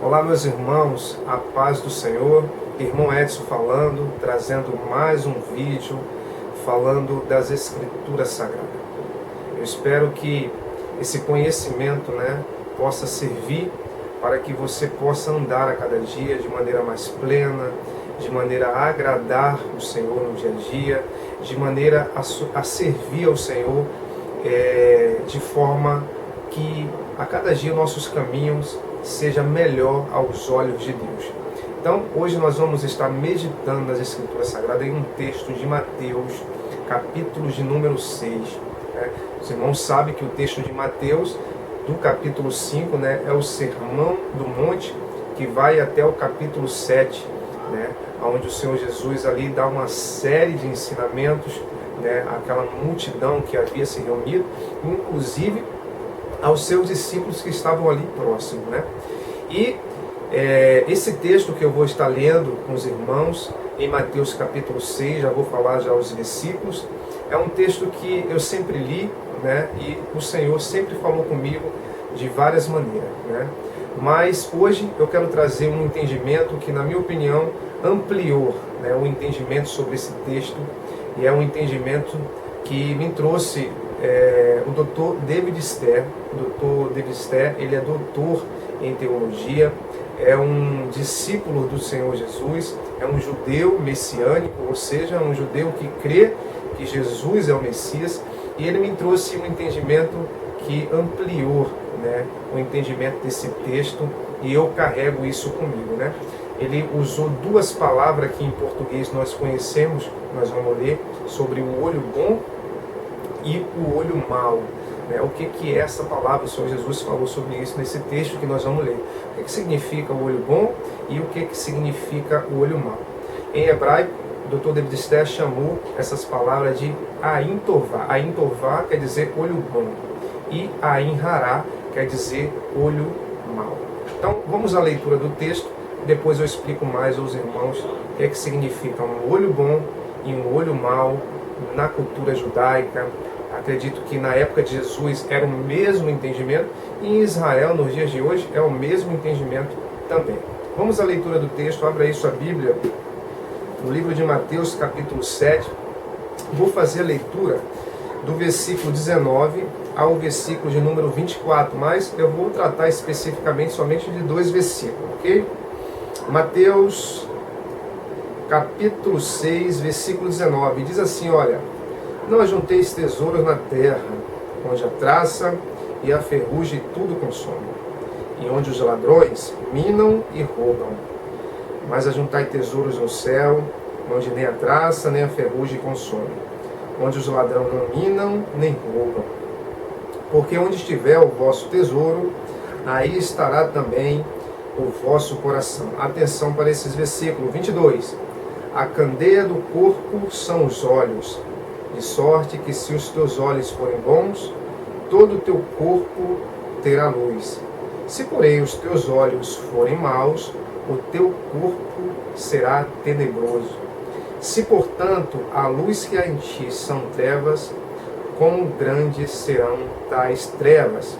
Olá, meus irmãos, a paz do Senhor. Irmão Edson falando, trazendo mais um vídeo falando das Escrituras Sagradas. Eu espero que esse conhecimento, possa servir para que você possa andar a cada dia de maneira mais plena, de maneira a agradar o Senhor no dia a dia, de maneira a servir ao Senhor de forma que a cada dia nossos caminhos seja melhor aos olhos de Deus. Então, hoje nós vamos estar meditando nas Escrituras Sagradas em um texto de Mateus, capítulo de número 6. Os irmãos sabem que o texto de Mateus, do capítulo 5, é o Sermão do Monte, que vai até o capítulo 7, onde o Senhor Jesus ali dá uma série de ensinamentos, àquela multidão que havia se reunido, inclusive aos seus discípulos que estavam ali próximos. E esse texto que eu vou estar lendo com os irmãos, em Mateus capítulo 6, já vou falar já os versículos, é um texto que eu sempre li, e o Senhor sempre falou comigo de várias maneiras. Mas hoje eu quero trazer um entendimento que, na minha opinião, ampliou o entendimento sobre esse texto, e é um entendimento que me trouxe o Dr. David Ster. O Dr. David Ster, ele é doutor em teologia, é um discípulo do Senhor Jesus, é um judeu messiânico, ou seja, um judeu que crê que Jesus é o Messias, e ele me trouxe um entendimento que ampliou o entendimento desse texto, e eu carrego isso comigo. Ele usou duas palavras que em português nós conhecemos, nós vamos ler, sobre o olho bom e o olho mau. O que é essa palavra? O Senhor Jesus falou sobre isso nesse texto que nós vamos ler. O que significa o olho bom e o que significa o olho mau? Em hebraico, o Dr. David Ster chamou essas palavras de Ain Tová. Ain Tová quer dizer olho bom e Ain Hará quer dizer olho mau. Então vamos à leitura do texto, depois eu explico mais aos irmãos o que significa um olho bom e um olho mau na cultura judaica. Acredito que na época de Jesus era o mesmo entendimento, e em Israel, nos dias de hoje, é o mesmo entendimento também. Vamos à leitura do texto. Abra aí sua Bíblia, no livro de Mateus, capítulo 7. Vou fazer a leitura do versículo 19 ao versículo de número 24, mas eu vou tratar especificamente somente de dois versículos, ok? Mateus, capítulo 6, versículo 19, diz assim, olha: não ajunteis tesouros na terra, onde a traça e a ferrugem tudo consomem, e onde os ladrões minam e roubam. Mas ajuntai tesouros no céu, onde nem a traça nem a ferrugem consomem, onde os ladrões não minam nem roubam. Porque onde estiver o vosso tesouro, aí estará também o vosso coração. Atenção para esses versículos. 22. A candeia do corpo são os olhos, de sorte que se os teus olhos forem bons, todo o teu corpo terá luz. Se porém os teus olhos forem maus, o teu corpo será tenebroso. Se portanto a luz que há em ti são trevas, quão grandes serão tais trevas?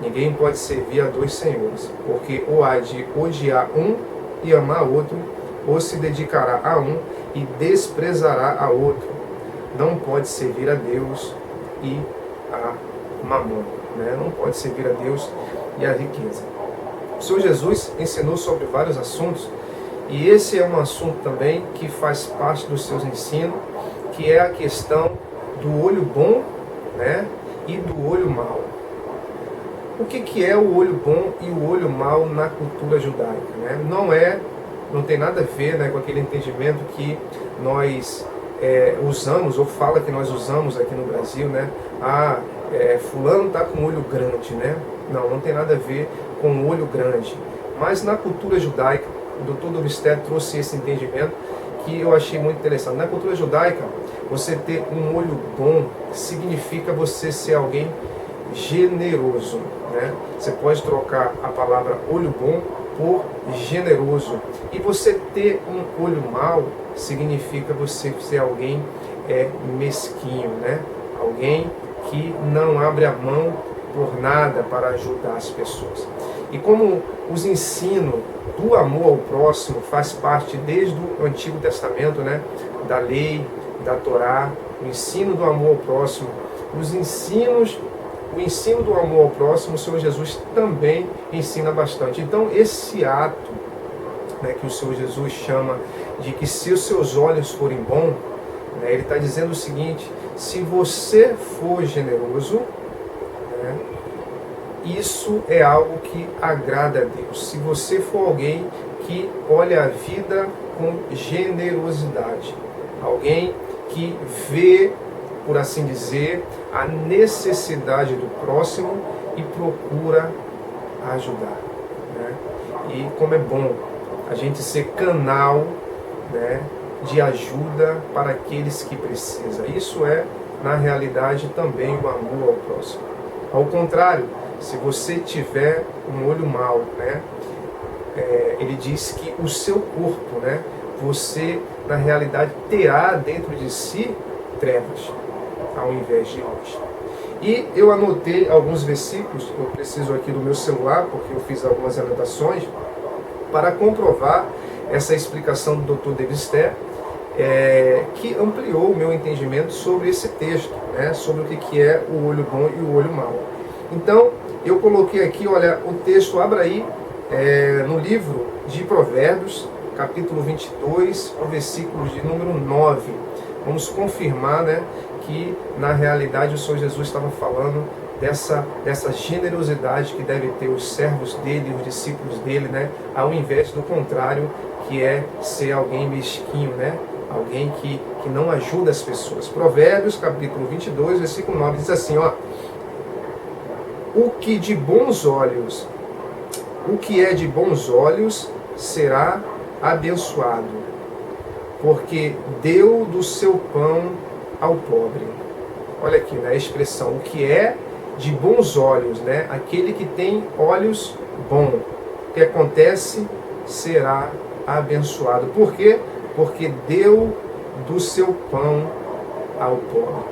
Ninguém pode servir a dois senhores, porque ou há de odiar um e amar outro, ou se dedicará a um e desprezará a outro. Não pode servir a Deus e a Mamon. Não pode servir a Deus e a riqueza. O Senhor Jesus ensinou sobre vários assuntos, e esse é um assunto também que faz parte dos seus ensinos, que é a questão do olho bom e do olho mau. O que é o olho bom e o olho mau na cultura judaica? Não tem nada a ver com aquele entendimento que nós usamos, ou fala que nós usamos aqui no Brasil, fulano está com o olho grande, Não tem nada a ver com o olho grande. Mas na cultura judaica, o Dr. David Ster trouxe esse entendimento que eu achei muito interessante. Na cultura judaica, você ter um olho bom significa você ser alguém generoso. Você pode trocar a palavra olho bom por generoso. E você ter um olho mau significa você ser alguém mesquinho, alguém que não abre a mão por nada para ajudar as pessoas. E como os ensinos do amor ao próximo faz parte desde o Antigo Testamento, né? Da lei, da Torá, o ensino do amor ao próximo, o ensino do amor ao próximo, o Senhor Jesus também ensina bastante. Então, esse ato, né, que o Senhor Jesus chama de que se os seus olhos forem bons, né, ele está dizendo o seguinte: se você for generoso, né, isso é algo que agrada a Deus. Se você for alguém que olha a vida com generosidade, alguém que vê, por assim dizer, a necessidade do próximo e procura ajudar, né? E como é bom a gente ser canal, né, de ajuda para aqueles que precisam. Isso é, na realidade, também o amor ao próximo. Ao contrário, se você tiver um olho mau, né, ele diz que o seu corpo, né, você, na realidade, terá dentro de si trevas, ao invés de luz. E eu anotei alguns versículos, eu preciso aqui do meu celular, porque eu fiz algumas anotações, para comprovar essa explicação do Dr. De Vester, que ampliou o meu entendimento sobre esse texto, né, sobre o que é o olho bom e o olho mau. Então, eu coloquei aqui, olha, o texto, abra aí, no livro de Provérbios, capítulo 22, o versículo de número 9. Vamos confirmar, né, que na realidade o Senhor Jesus estava falando dessa generosidade que deve ter os servos dele, os discípulos dele, né, ao invés do contrário, que é ser alguém mesquinho, né, alguém que não ajuda as pessoas. Provérbios, capítulo 22, versículo 9, diz assim, ó: o que é de bons olhos será abençoado, porque deu do seu pão ao pobre. Olha aqui, né, a expressão, o que é de bons olhos, né? Aquele que tem olhos bons, o que acontece será abençoado. Por quê? Porque deu do seu pão ao pobre,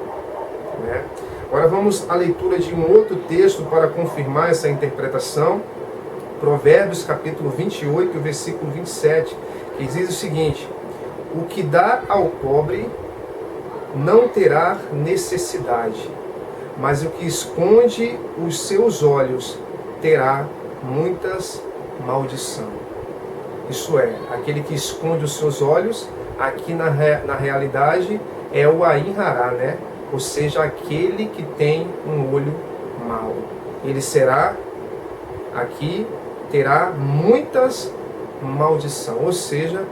né? Agora vamos à leitura de um outro texto para confirmar essa interpretação. Provérbios capítulo 28, versículo 27, que diz o seguinte: o que dá ao pobre não terá necessidade, mas o que esconde os seus olhos terá muitas maldição. Isso é, aquele que esconde os seus olhos, aqui na realidade é o Ain Hará, né? Ou seja, aquele que tem um olho mau. Ele será, aqui, terá muitas maldição. Ou seja,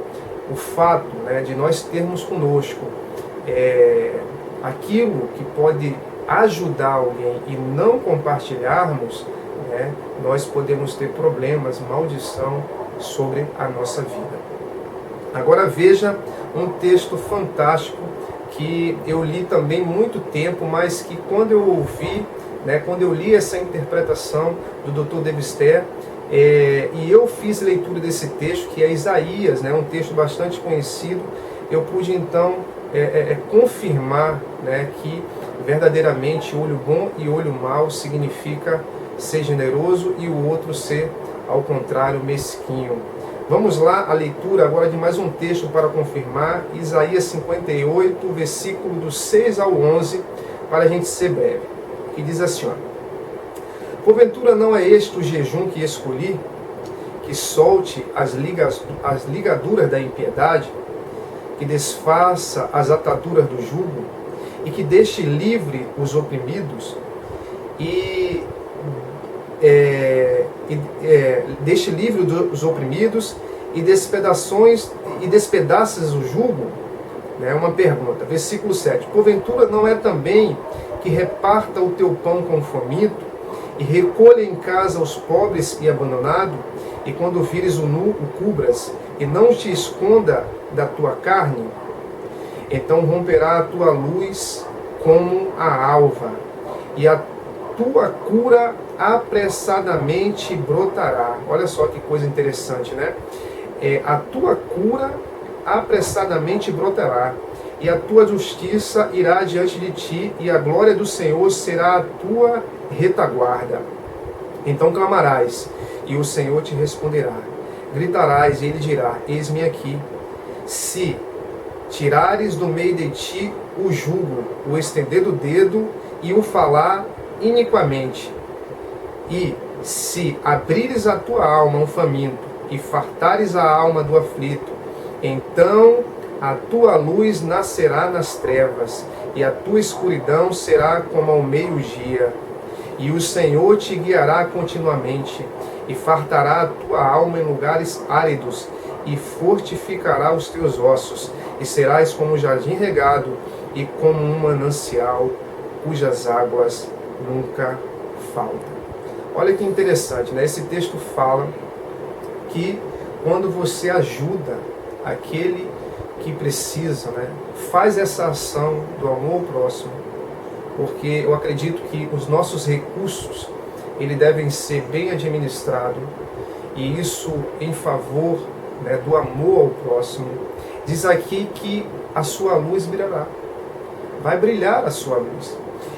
o fato, né, de nós termos conosco aquilo que pode ajudar alguém e não compartilharmos, né, nós podemos ter problemas, maldição sobre a nossa vida. Agora veja um texto fantástico que eu li também muito tempo, mas que quando eu ouvi, né, quando eu li essa interpretação do Dr. De Vester, e eu fiz leitura desse texto, que é Isaías, né, um texto bastante conhecido, eu pude então confirmar, né, que verdadeiramente olho bom e olho mau significa ser generoso e o outro ser, ao contrário, mesquinho. Vamos lá, a leitura agora de mais um texto para confirmar, Isaías 58, versículo do 6 ao 11, para a gente ser breve, que diz assim, ó: porventura não é este o jejum que escolhi, que solte as ligaduras da impiedade, que desfaça as ataduras do jugo, e que deixe livre os oprimidos, deixe livre os oprimidos, e despedaças o jugo? Né? Uma pergunta, versículo 7. Porventura não é também que reparta o teu pão com o faminto, e recolha em casa os pobres e abandonados, e quando vires o nu, o cubras, e não te esconda da tua carne? Então romperá a tua luz como a alva, e a tua cura apressadamente brotará. Olha só que coisa interessante, né? A tua cura apressadamente brotará, e a tua justiça irá diante de ti, e a glória do Senhor será a tua retaguarda. Então clamarás, e o Senhor te responderá. Gritarás, e ele dirá, eis-me aqui. Se tirares do meio de ti o jugo, o estender do dedo e o falar iniquamente, e se abrires a tua alma ao faminto, e fartares a alma do aflito, então a tua luz nascerá nas trevas, e a tua escuridão será como ao meio-dia. E o Senhor te guiará continuamente, e fartará a tua alma em lugares áridos, e fortificará os teus ossos, e serás como um jardim regado, e como um manancial, cujas águas nunca faltam. Olha que interessante, né? Esse texto fala que quando você ajuda aquele que precisa, né, faz essa ação do amor ao próximo, porque eu acredito que os nossos recursos eles devem ser bem administrados, e isso em favor, né, do amor ao próximo. Diz aqui que a sua luz brilhará, vai brilhar a sua luz.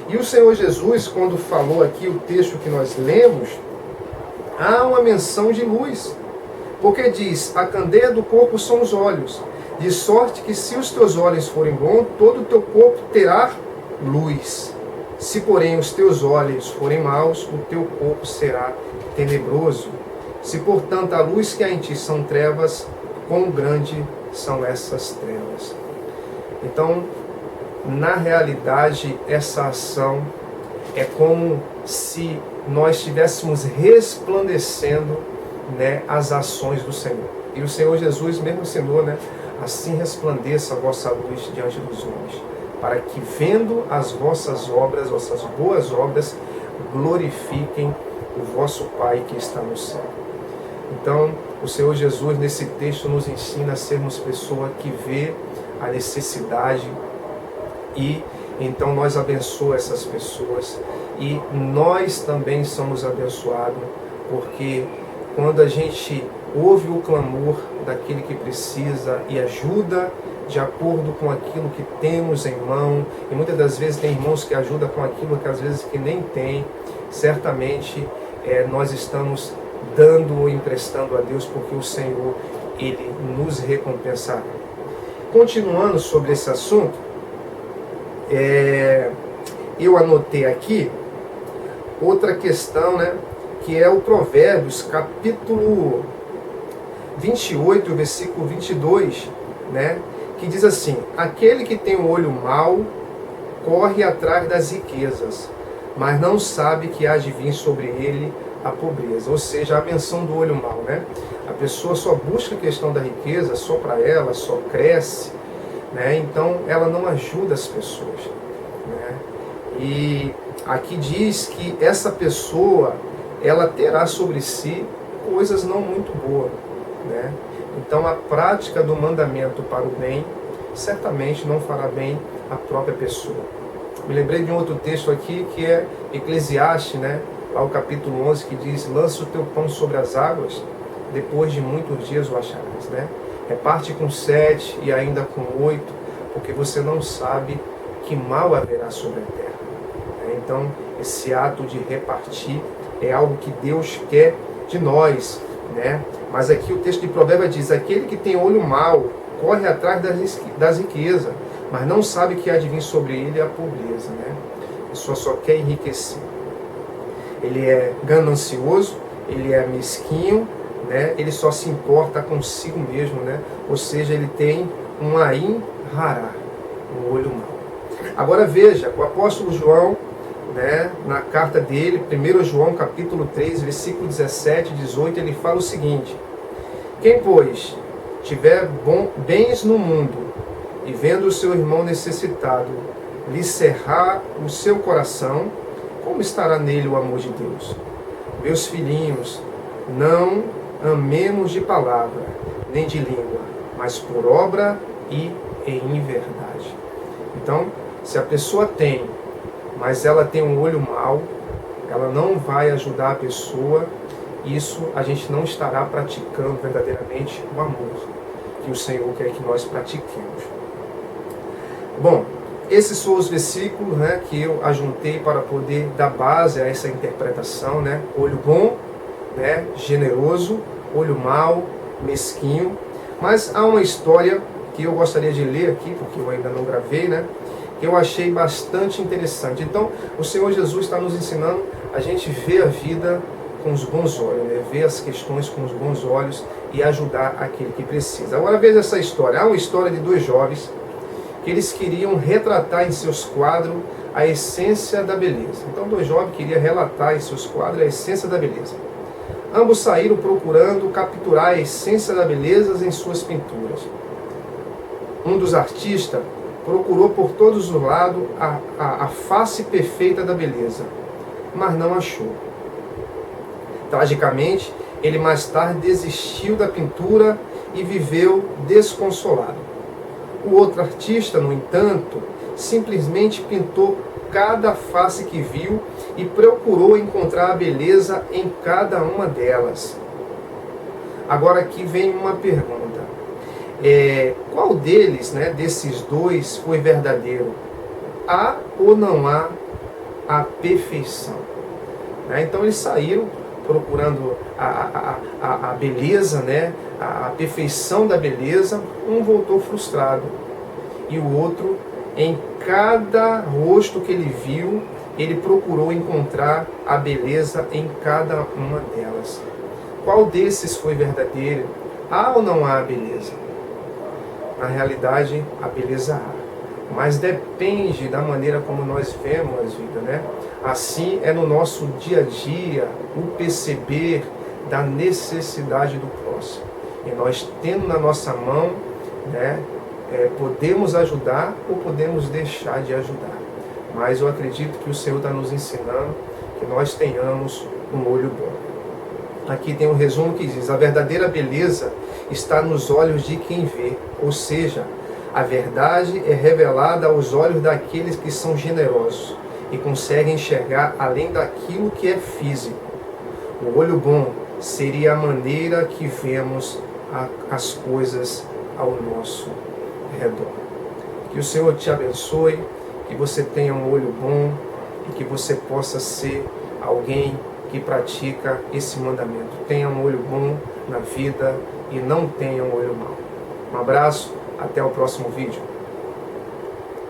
E o Senhor Jesus, quando falou aqui o texto que nós lemos, há uma menção de luz, porque diz, a candeia do corpo são os olhos, de sorte que se os teus olhos forem bons, todo o teu corpo terá luz. Se porém os teus olhos forem maus, o teu corpo será tenebroso. Se portanto a luz que há em ti são trevas, quão grande são essas trevas. Então, na realidade, essa ação é como se nós estivéssemos resplandecendo, né, as ações do Senhor. E o Senhor Jesus mesmo ensinou, né, assim resplandeça a vossa luz diante dos homens, para que vendo as vossas obras, vossas boas obras, glorifiquem o vosso Pai que está no céu. Então, o Senhor Jesus nesse texto nos ensina a sermos pessoas que vê a necessidade, e então nós abençoamos essas pessoas, e nós também somos abençoados, porque quando a gente ouve o clamor daquele que precisa e ajuda de acordo com aquilo que temos em mão, e muitas das vezes tem irmãos que ajudam com aquilo que às vezes que nem tem, certamente nós estamos dando ou emprestando a Deus, porque o Senhor, Ele nos recompensará. Continuando sobre esse assunto, eu anotei aqui outra questão, né, que é o Provérbios, capítulo 28, versículo 22, né, que diz assim, aquele que tem o olho mau corre atrás das riquezas, mas não sabe que há de vir sobre ele a pobreza. Ou seja, a menção do olho mau, né? A pessoa só busca a questão da riqueza, só para ela, só cresce, né? Então ela não ajuda as pessoas, né? E aqui diz que essa pessoa, ela terá sobre si coisas não muito boas, né? Então a prática do mandamento para o bem certamente não fará bem à própria pessoa. Me lembrei de um outro texto aqui que é Eclesiastes, né? Lá o capítulo 11, que diz, lança o teu pão sobre as águas, depois de muitos dias o acharás, né? Reparte com 7 e ainda com 8, porque você não sabe que mal haverá sobre a terra. Então, esse ato de repartir é algo que Deus quer de nós, né? Mas aqui o texto de Provérbios diz, aquele que tem olho mau corre atrás das riquezas, mas não sabe que há de vir sobre ele a pobreza, né? A pessoa só quer enriquecer. Ele é ganancioso, ele é mesquinho, né? Ele só se importa consigo mesmo, né? Ou seja, ele tem um ain hará, um olho mau. Agora veja, o apóstolo João, né, na carta dele, 1 João capítulo 3, versículo 17 e 18, ele fala o seguinte, quem, pois, tiver bens no mundo, e vendo o seu irmão necessitado, lhe cerrar o seu coração, como estará nele o amor de Deus? Meus filhinhos, não amemos de palavra, nem de língua, mas por obra e em verdade. Então, se a pessoa tem, mas ela tem um olho mau, ela não vai ajudar a pessoa, isso a gente não estará praticando verdadeiramente o amor que o Senhor quer que nós pratiquemos. Bom, esses são os versículos, né, que eu ajuntei para poder dar base a essa interpretação, né? Olho bom, né, generoso, olho mau, mesquinho. Mas há uma história que eu gostaria de ler aqui, porque eu ainda não gravei, né, que eu achei bastante interessante. Então, o Senhor Jesus está nos ensinando a gente ver a vida com os bons olhos, né? Ver as questões com os bons olhos e ajudar aquele que precisa. Agora veja essa história. Há uma história de dois jovens que eles queriam retratar em seus quadros a essência da beleza. Então, dois jovens queriam relatar em seus quadros a essência da beleza. Ambos saíram procurando capturar a essência da beleza em suas pinturas. Um dos artistas procurou por todos os lados a face perfeita da beleza, mas não achou. Tragicamente, ele mais tarde desistiu da pintura e viveu desconsolado. O outro artista, no entanto, simplesmente pintou cada face que viu e procurou encontrar a beleza em cada uma delas. Agora aqui vem uma pergunta. Qual deles, né, desses dois, foi verdadeiro? Há ou não há a perfeição? Então eles saíram procurando a beleza, né, a perfeição da beleza. Um voltou frustrado e o outro, em cada rosto que ele viu, ele procurou encontrar a beleza em cada uma delas. Qual desses foi verdadeiro? Há ou não há a beleza? Na realidade, a beleza há, mas depende da maneira como nós vemos as vidas, né? Assim é no nosso dia a dia o perceber da necessidade do próximo. E nós tendo na nossa mão, né, podemos ajudar ou podemos deixar de ajudar. Mas eu acredito que o Senhor está nos ensinando que nós tenhamos um olho bom. Aqui tem um resumo que diz: a verdadeira beleza está nos olhos de quem vê, ou seja, a verdade é revelada aos olhos daqueles que são generosos e conseguem enxergar além daquilo que é físico. O olho bom seria a maneira que vemos as coisas ao nosso redor. Que o Senhor te abençoe, que você tenha um olho bom e que você possa ser alguém que pratica esse mandamento. Tenha um olho bom na vida e não tenha um olho mau. Um abraço, até o próximo vídeo.